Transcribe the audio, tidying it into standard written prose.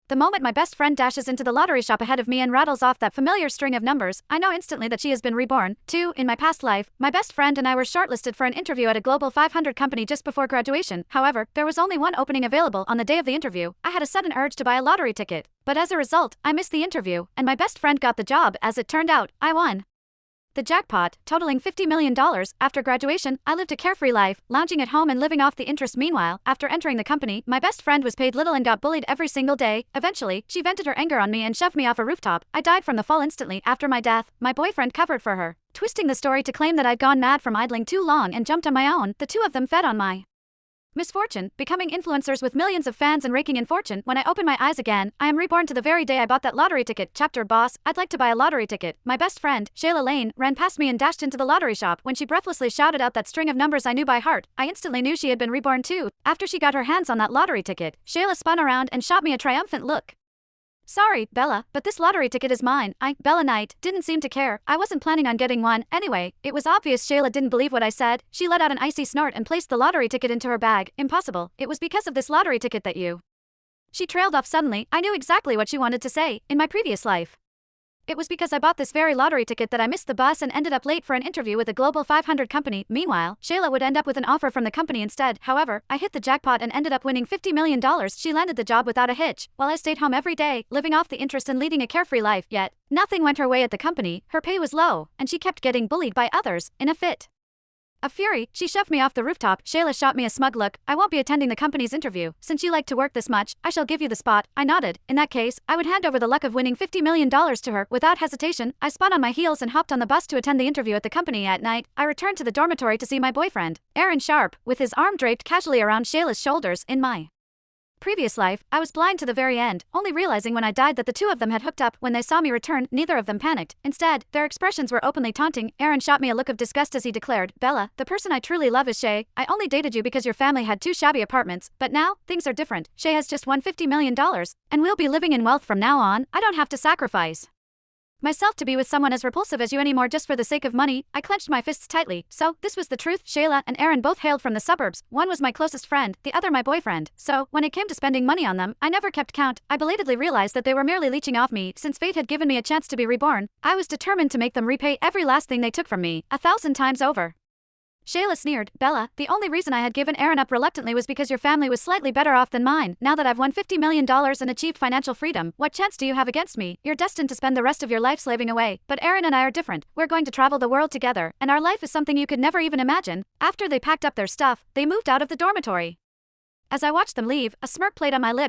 The moment my best friend dashes into the lottery shop ahead of me and rattles off that familiar string of numbers, I know instantly that she has been reborn. 2. In my past life, my best friend and I were shortlisted for an interview at a Global 500 company just before graduation. However, there was only one opening available on the day of the interview. I had a sudden urge to buy a lottery ticket, but as a result, I missed the interview, and my best friend got the job. As it turned out, I won the jackpot, totaling $50 million. After graduation, I lived a carefree life, lounging at home and living off the interest. Meanwhile, after entering the company, my best friend was paid little and got bullied every single day. Eventually, she vented her anger on me and shoved me off a rooftop. I died from the fall instantly. After my death, my boyfriend covered for her, twisting the story to claim that I'd gone mad from idling too long and jumped on my own. The two of them fed on my misfortune, becoming influencers with millions of fans and raking in fortune. When I open my eyes again, I am reborn to the very day I bought that lottery ticket. Chapter: Boss, I'd like to buy a lottery ticket. My best friend, Shayla Lane, ran past me and dashed into the lottery shop. When she breathlessly shouted out that string of numbers I knew by heart, I instantly knew she had been reborn too. After she got her hands on that lottery ticket, Shayla spun around and shot me a triumphant look. Sorry, Bella, but this lottery ticket is mine. Bella Knight, didn't seem to care. I wasn't planning on getting one. Anyway, it was obvious Shayla didn't believe what I said. She let out an icy snort and placed the lottery ticket into her bag. Impossible. It was because of this lottery ticket that you. She trailed off suddenly. I knew exactly what she wanted to say. In my previous life, it was because I bought this very lottery ticket that I missed the bus and ended up late for an interview with a Global 500 company. Meanwhile, Shayla would end up with an offer from the company instead. However, I hit the jackpot and ended up winning $50 million. She landed the job without a hitch, while I stayed home every day, living off the interest and leading a carefree life. Yet, nothing went her way at the company. Her pay was low, and she kept getting bullied by others. In a fit of fury, she shoved me off the rooftop. Shayla shot me a smug look. I won't be attending the company's interview. Since you like to work this much, I shall give you the spot. I nodded. In that case, I would hand over the luck of winning $50 million to her. Without hesitation, I spun on my heels and hopped on the bus to attend the interview at the company. At night, I returned to the dormitory to see my boyfriend, Aaron Sharp, with his arm draped casually around Shayla's shoulders. In my previous life, I was blind to the very end, only realizing when I died that the two of them had hooked up. When they saw me return, neither of them panicked. Instead, their expressions were openly taunting. Aaron shot me a look of disgust as he declared, Bella, the person I truly love is Shay. I only dated you because your family had two shabby apartments, but now, things are different. Shay has just won $50 million, and we'll be living in wealth from now on. I don't have to sacrifice myself to be with someone as repulsive as you anymore just for the sake of money. I clenched my fists tightly. So, this was the truth. Shayla and Aaron both hailed from the suburbs. One was my closest friend, the other my boyfriend. So, when it came to spending money on them, I never kept count. I belatedly realized that they were merely leeching off me. Since fate had given me a chance to be reborn, I was determined to make them repay every last thing they took from me, 1,000 times over. Shayla sneered, Bella, the only reason I had given Aaron up reluctantly was because your family was slightly better off than mine. Now that I've won $50 million and achieved financial freedom, what chance do you have against me? You're destined to spend the rest of your life slaving away. But Aaron and I are different. We're going to travel the world together, and our life is something you could never even imagine. After they packed up their stuff, they moved out of the dormitory. As I watched them leave, a smirk played on my lip.